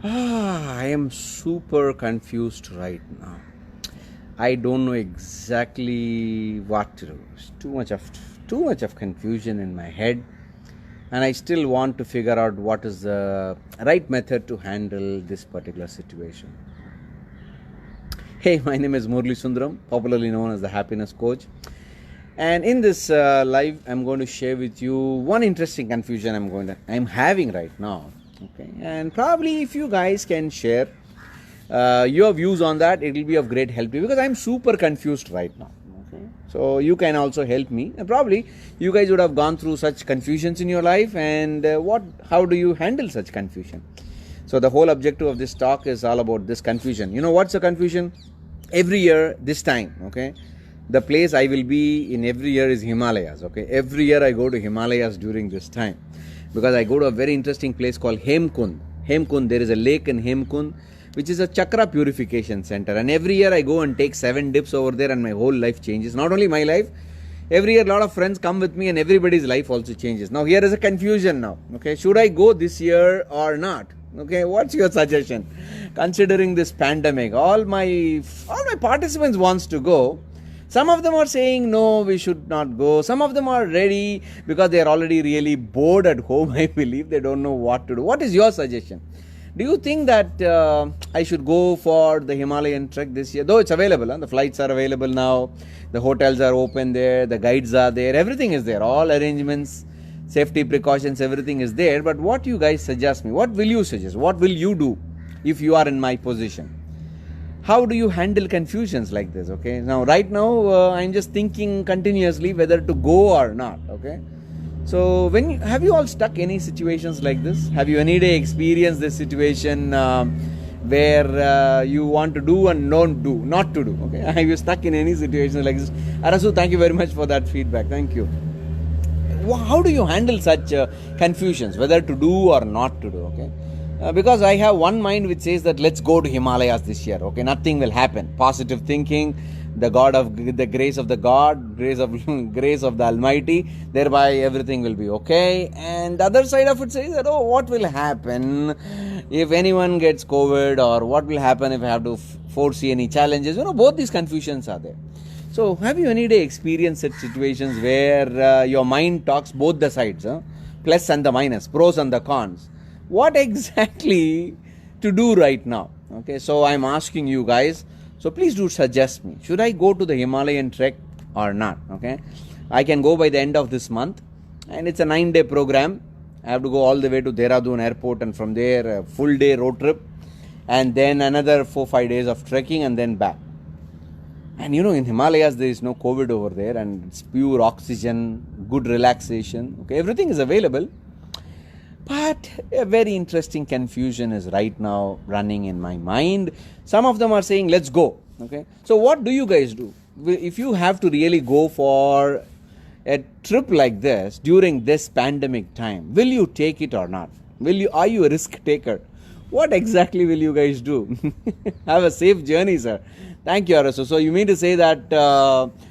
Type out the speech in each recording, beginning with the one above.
I am super confused right now. I don't know exactly what to do. It's too much of confusion in my head, and I still want to figure out what is the right method to handle this particular situation. Hey, my name is Murli Sundaram, popularly known as the Happiness Coach. And in this live, I'm going to share with you one interesting confusion I'm having right now. Okay, and probably if you guys can share your views on that, it will be of great help to you because I'm super confused right now. Okay, so you can also help me, and probably you guys would have gone through such confusions in your life, and how do you handle such confusion? So the whole objective of this talk is all about this confusion. You know what's a confusion? Every year, this time, okay, the place I will be in every year is Himalayas. Okay, every year I go to Himalayas during this time because I go to a very interesting place called Hemkund. Hemkund, there is a lake in Hemkund which is a chakra purification center, and every year I go and take 7 dips over there, and my whole life changes. Not only my life, every year a lot of friends come with me, and everybody's life also changes. Now here is a confusion now. Okay, should I go this year or not? Okay, what's your suggestion? Considering this pandemic, all my participants wants to go. Some of them are saying no, we should not go. Some of them are ready because they are already really bored at home. I believe they don't know what to do. What is your suggestion? Do you think that I should go for the Himalayan trek this year? Though it's available, the flights are available now, the hotels are open there, the guides are there, everything is there, all arrangements, safety precautions, everything is there. But what you guys suggest me? What will you suggest? What will you do if you are in my position? How do you handle confusions like this? Okay, now right now I'm just thinking continuously whether to go or not. Okay, so have you all stuck any situations like this? Have you any day experienced this situation where you want to do and not to do? Okay, have you stuck in any situation like this? Arasu, thank you very much for that feedback. Thank you. How do you handle such confusions whether to do or not to do? Okay, because I have one mind which says that let's go to Himalayas this year. Okay, nothing will happen. Positive thinking, the grace of the God, grace of the Almighty, thereby everything will be okay. And the other side of it says that what will happen if anyone gets COVID, or what will happen if I have to foresee any challenges? Both these confusions are there. So have you any day experienced such situations where your mind talks both the sides, plus and the minus, pros and the cons? What exactly to do right now? Okay, so I'm asking you guys, so please do suggest me, should I go to the Himalayan trek or not? Okay, I can go by the end of this month, and it's a 9-day program. I have to go all the way to Dehradun airport, and from there a full day road trip, and then another 4-5 days of trekking, and then back. And in Himalayas there is no COVID over there, and it's pure oxygen, good relaxation. Okay, everything is available. But a very interesting confusion is right now running in my mind. Some of them are saying, let's go. Okay, so what do you guys do? If you have to really go for a trip like this during this pandemic time, will you take it or not? Are you a risk taker? What exactly will you guys do? Have a safe journey, sir. Thank you, Arasu. So you mean to say that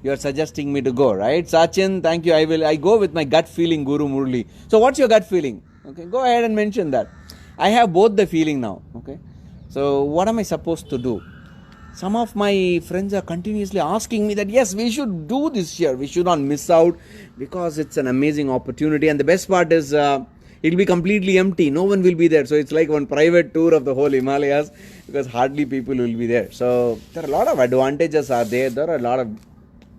you are suggesting me to go, right? Sachin, thank you. I go with my gut feeling, Guru Murli. So what's your gut feeling? Okay, go ahead and mention that. I have both the feeling now. Okay, so what am I supposed to do? Some of my friends are continuously asking me that yes, we should do this year. We should not miss out because it's an amazing opportunity. And the best part is it will be completely empty. No one will be there. So it's like one private tour of the whole Himalayas because hardly people will be there. So there are a lot of advantages are there. There are a lot of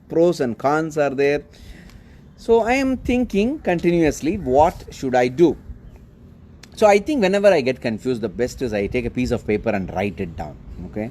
pros and cons are there. So I am thinking continuously, what should I do? So I think whenever I get confused, the best is I take a piece of paper and write it down. Okay,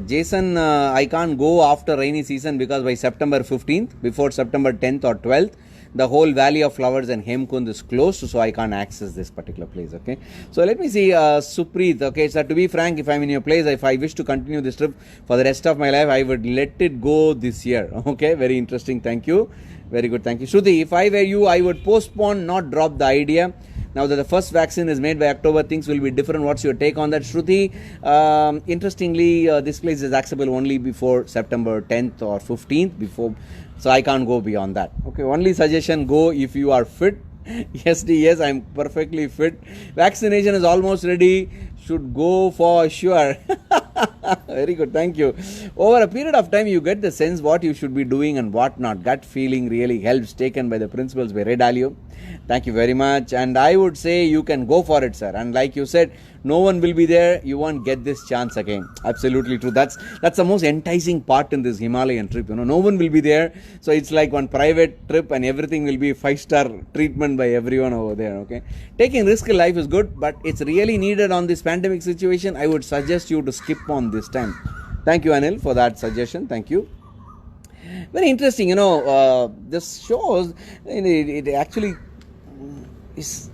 Jason, I can't go after rainy season because by September 15th, before September 10th or 12th, the whole Valley of Flowers and Hemkund is closed, so I can't access this particular place. Okay, so let me see, Supreet. Okay, so to be frank, if I'm in your place, if I wish to continue this trip for the rest of my life, I would let it go this year. Okay, very interesting. Thank you. Very good. Thank you. Shruti, if I were you, I would postpone, not drop the idea. Now that the first vaccine is made by October, things will be different. What's your take on that, Shruti? Interestingly, this place is accessible only before September 10th or 15th. So I can't go beyond that. Okay, only suggestion, go if you are fit Yes, yes, I'm perfectly fit. Vaccination is almost ready. Should go for sure. Very good, thank you. Over a period of time, you get the sense what you should be doing and what not. Gut feeling really helps, taken by the principles by Ray Dalio. Thank you very much. And I would say you can go for it, sir. And like you said, no one will be there. You won't get this chance again. Absolutely true. That's the most enticing part in this Himalayan trip. No one will be there. So it's like one private trip, and everything will be 5-star treatment by everyone over there. Okay, taking risk in life is good, but it's really needed on this pandemic situation. I would suggest you to skip on this time. Thank you, Anil, for that suggestion. Thank you. Very interesting. This shows it actually is.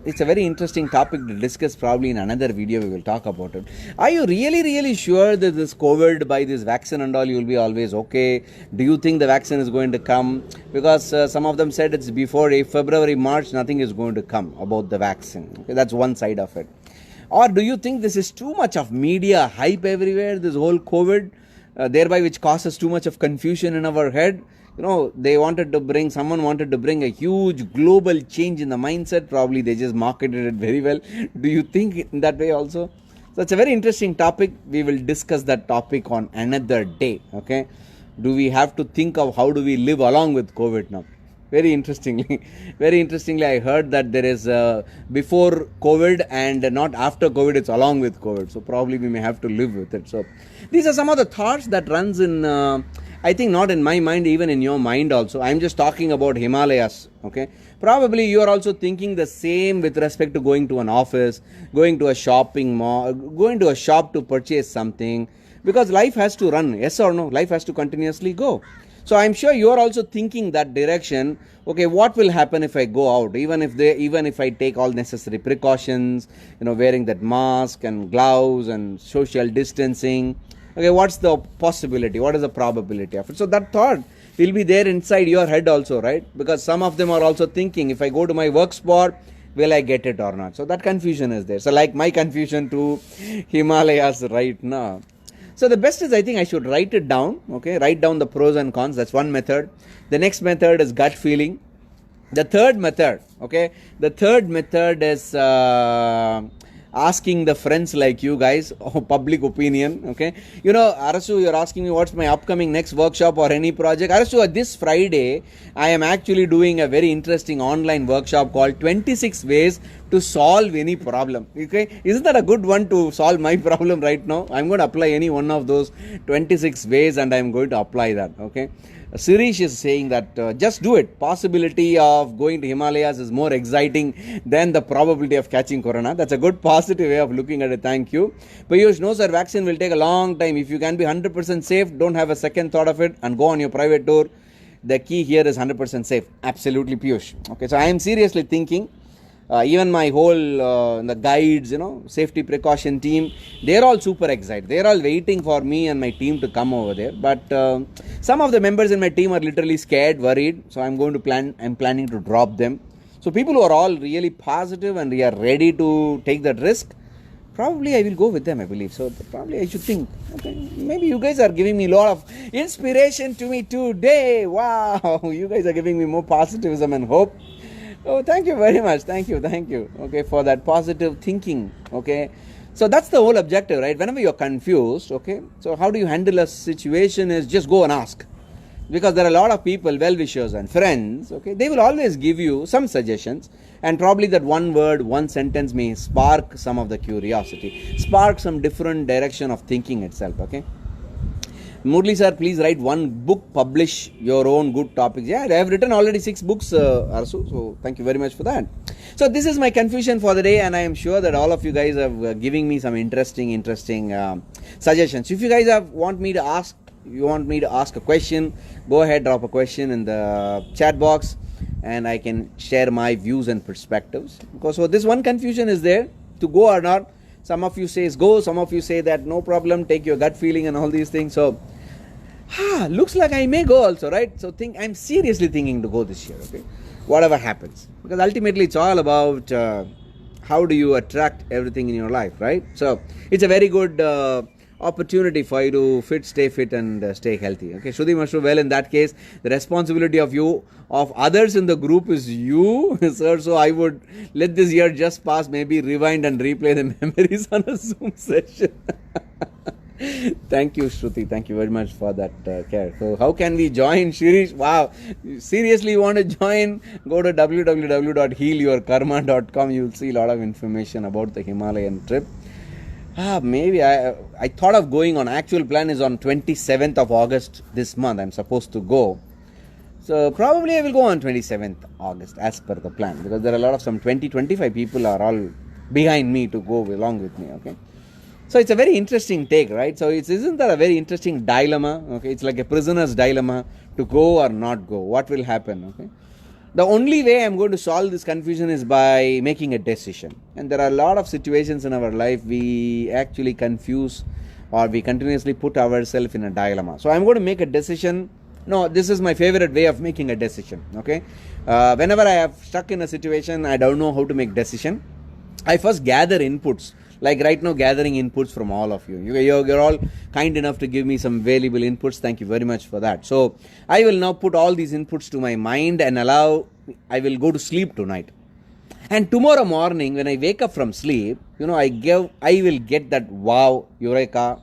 It's a very interesting topic to discuss. Probably in another video we will talk about it. Are you really sure that this COVID, by this vaccine and all, you will be always okay? Do you think the vaccine is going to come? Because some of them said it's before February, March, nothing is going to come about the vaccine. Okay, that's one side of it. Or do you think this is too much of media hype everywhere, this whole COVID, thereby which causes too much of confusion in our head? Someone wanted to bring a huge global change in the mindset. Probably they just marketed it very well. Do you think in that way also? So it's a very interesting topic. We will discuss that topic on another day. Okay. Do we have to think of how do we live along with COVID now? Very interestingly, I heard that there is before COVID and not after COVID, it's along with COVID. So probably we may have to live with it. So these are some of the thoughts that runs in, I think not in my mind, even in your mind also. I'm just talking about Himalayas. Okay. Probably you are also thinking the same with respect to going to an office, going to a shopping mall, going to a shop to purchase something, because life has to run. Yes or no? Life has to continuously go. So I'm sure you are also thinking that direction. Okay, what will happen if I go out? Even if I take all necessary precautions, wearing that mask and gloves and social distancing. Okay, what's the possibility? What is the probability of it? So that thought will be there inside your head also, right? Because some of them are also thinking, if I go to my work spot, will I get it or not? So that confusion is there. So like my confusion to Himalayas right now. So the best is, I think I should write it down. Okay, write down the pros and cons. That's one method. The next method is gut feeling. The third method is asking the friends like you guys, public opinion. Okay, Arasu, you're asking me what's my upcoming next workshop or any project. Arasu, this Friday I am actually doing a very interesting online workshop called 26 ways to solve any problem. Okay, isn't that a good one to solve my problem right now? I'm going to apply any one of those 26 ways and I'm going to apply that. Okay, Sirish is saying that just do it. Possibility of going to Himalayas is more exciting than the probability of catching corona. That's a good positive way of looking at it. Thank you. Piyush, no sir, vaccine will take a long time. If you can be 100% safe, don't have a second thought of it and go on your private tour. The key here is 100% safe. Absolutely, Piyush. Okay, so I am seriously thinking. Even my whole the guides, safety precaution team, they're all super excited. They're all waiting for me and my team to come over there. But some of the members in my team are literally scared, worried. So I'm planning to drop them. So people who are all really positive and they are ready to take that risk, probably I will go with them, I believe. So probably I should think, okay, maybe you guys are giving me a lot of inspiration to me today. Wow, you guys are giving me more positivism and hope. Oh, thank you very much. Thank you. Okay, for that positive thinking. Okay, so that's the whole objective, right? Whenever you're confused, okay, so how do you handle a situation is just go and ask. Because there are a lot of people, well-wishers and friends, okay, they will always give you some suggestions, and probably that one word, one sentence may spark some of the curiosity, spark some different direction of thinking itself, okay. Murli sir, please write one book, publish your own good topics. Yeah, I have written already 6 books, Arsu. So thank you very much for that. So this is my confusion for the day, and I am sure that all of you guys are giving me some interesting suggestions. If you guys want me to ask a question, go ahead, drop a question in the chat box, and I can share my views and perspectives. Because so this one confusion is there, to go or not. Some of you say go, some of you say that no problem, take your gut feeling and all these things. So, looks like I may go also, right? So I'm seriously thinking to go this year, okay? Whatever happens. Because ultimately it's all about how do you attract everything in your life, right? So, it's a very good opportunity for you to stay fit and stay healthy. Okay, Shruti Mashru, well, in that case, the responsibility of others in the group is you, sir. So I would let this year just pass, maybe rewind and replay the memories on a Zoom session. Thank you, Shruti. Thank you very much for that care. So, how can we join, Shirish? Wow, seriously, you want to join? Go to www.healyourkarma.com. You'll see a lot of information about the Himalayan trip. Maybe I thought of going on. Actual plan is on 27th of August this month. I'm supposed to go. So probably I will go on 27th August as per the plan, because there are a lot of some 20-25 people are all behind me to go along with me. Okay. So it's a very interesting take, right? So isn't that a very interesting dilemma? Okay, it's like a prisoner's dilemma, to go or not go. What will happen? Okay, the only way I'm going to solve this confusion is by making a decision. And there are a lot of situations in our life we actually confuse, or we continuously put ourselves in a dilemma. So I'm going to make a decision. No, this is my favorite way of making a decision. Okay, whenever I have stuck in a situation, I don't know how to make decision, I first gather inputs. Like right now, gathering inputs from all of you. You're all kind enough to give me some valuable inputs. Thank you very much for that. So I will now put all these inputs to my mind and I will go to sleep tonight. And tomorrow morning, when I wake up from sleep, I will get that wow, eureka,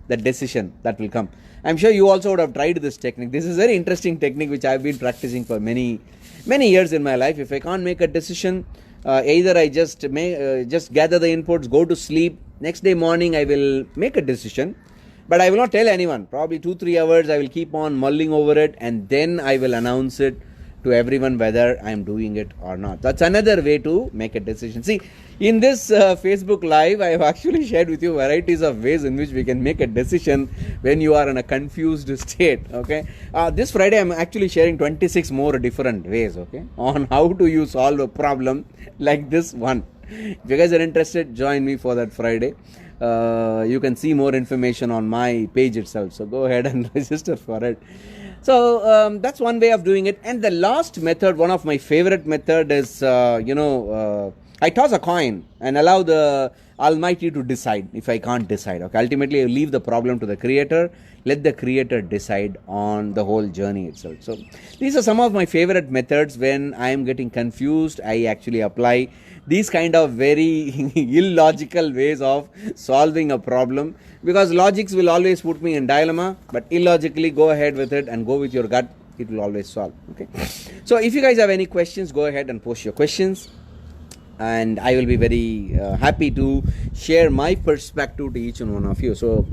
that decision that will come. I'm sure you also would have tried this technique. This is a very interesting technique which I've been practicing for many years in my life. If I can't make a decision, either I just gather the inputs, go to sleep. Next day morning, I will make a decision, but I will not tell anyone. Probably 2-3 hours, I will keep on mulling over it, and then I will announce it to everyone whether I am doing it or not. That's another way to make a decision. See, in this Facebook Live, I have actually shared with you varieties of ways in which we can make a decision when you are in a confused state. Okay, this Friday I'm actually sharing 26 more different ways. Okay, on how do you solve a problem like this one. If you guys are interested, join me for that Friday. You can see more information on my page itself. So go ahead and register for it. So that's one way of doing it. And the last method, one of my favorite method is, I toss a coin and allow the Almighty to decide if I can't decide. Okay, ultimately I leave the problem to the Creator. Let the Creator decide on the whole journey itself. So these are some of my favorite methods when I am getting confused. I actually apply these kind of very illogical ways of solving a problem, because logics will always put me in dilemma, but illogically go ahead with it and go with your gut. It will always solve. Okay. So if you guys have any questions, go ahead and post your questions, and I will be very happy to share my perspective to each and one of you. So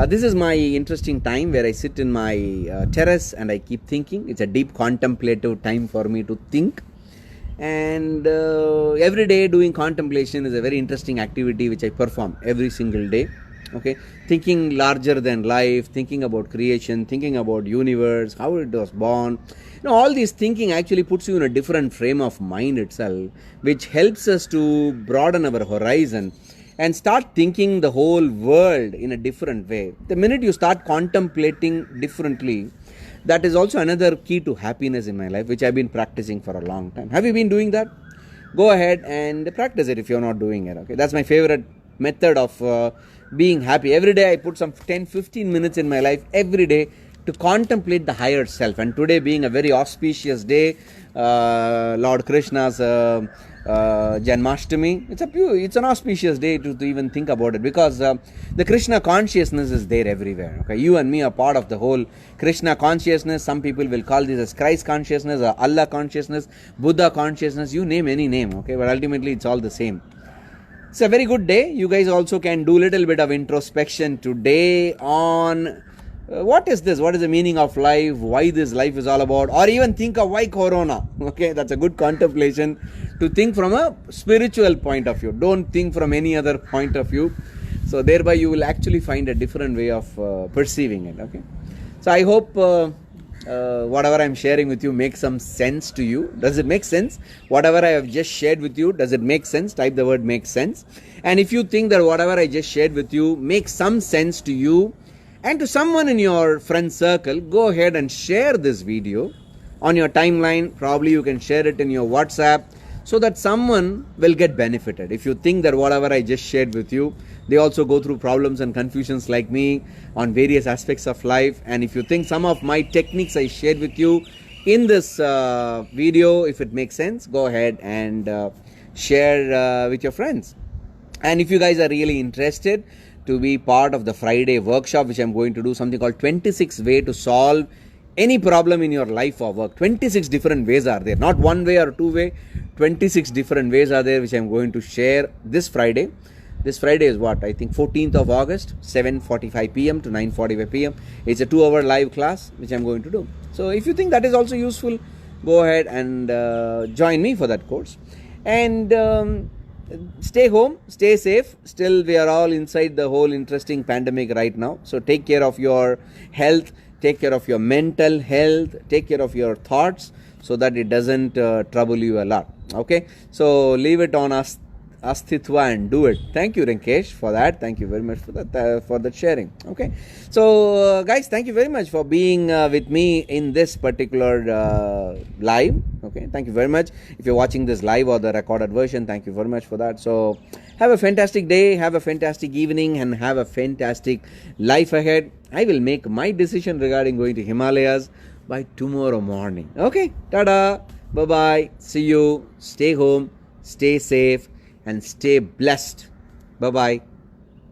this is my interesting time where I sit in my terrace and I keep thinking. It's a deep contemplative time for me to think. And every day doing contemplation is a very interesting activity which I perform every single day. Okay, thinking larger than life, thinking about creation, thinking about universe, how it was born. All these thinking actually puts you in a different frame of mind itself, which helps us to broaden our horizon and start thinking the whole world in a different way. The minute you start contemplating differently, that is also another key to happiness in my life, which I've been practicing for a long time. Have you been doing that? Go ahead and practice it if you're not doing it. Okay, that's my favorite method of being happy. Every day I put some 10-15 minutes in my life every day to contemplate the higher self. And today being a very auspicious day, Lord Krishna's Janmashtami, it's an auspicious day to even think about it, because the Krishna consciousness is there everywhere. Okay, you and me are part of the whole Krishna consciousness. Some people will call this as Christ consciousness or Allah consciousness, Buddha consciousness, you name any name. Okay, but ultimately it's all the same. It's a very good day. You guys also can do a little bit of introspection today on what is this? What is the meaning of life? Why this life is all about? Or even think of why Corona. Okay, that's a good contemplation to think from a spiritual point of view. Don't think from any other point of view. So thereby you will actually find a different way of perceiving it. Okay. So I hope whatever I'm sharing with you makes some sense to you. Does it make sense? Whatever I have just shared with you, does it make sense? Type the word "make sense." And if you think that whatever I just shared with you makes some sense to you and to someone in your friend circle, go ahead and share this video on your timeline. Probably you can share it in your WhatsApp, so that someone will get benefited. If you think that whatever I just shared with you, they also go through problems and confusions like me on various aspects of life, and if you think some of my techniques I shared with you in this video, if it makes sense, go ahead and share with your friends. And if you guys are really interested to be part of the Friday workshop, which I'm going to do, something called 26 way to solve any problem in your life or work. 26 different ways are there, not one way or two way. 26 different ways are there, which I'm going to share this Friday. This Friday is what, I think 14th of August, 7:45 p.m. to 9:45 p.m. It's a 2-hour live class which I'm going to do. So if you think that is also useful, go ahead and join me for that course. And stay home, stay safe. Still, we are all inside the whole interesting pandemic right now. So take care of your health, take care of your mental health, take care of your thoughts, so that it doesn't trouble you a lot. Okay, so leave it on us, Asthitva, and do it. Thank you, Rinkesh, for that. Thank you very much for that sharing. Okay, so guys, thank you very much for being with me in this particular live. Okay, thank you very much. If you're watching this live or the recorded version, thank you very much for that. So have a fantastic day, have a fantastic evening, and have a fantastic life ahead. I will make my decision regarding going to Himalayas by tomorrow morning. Okay, tada, bye bye, see you, stay home, stay safe, and stay blessed. Bye bye.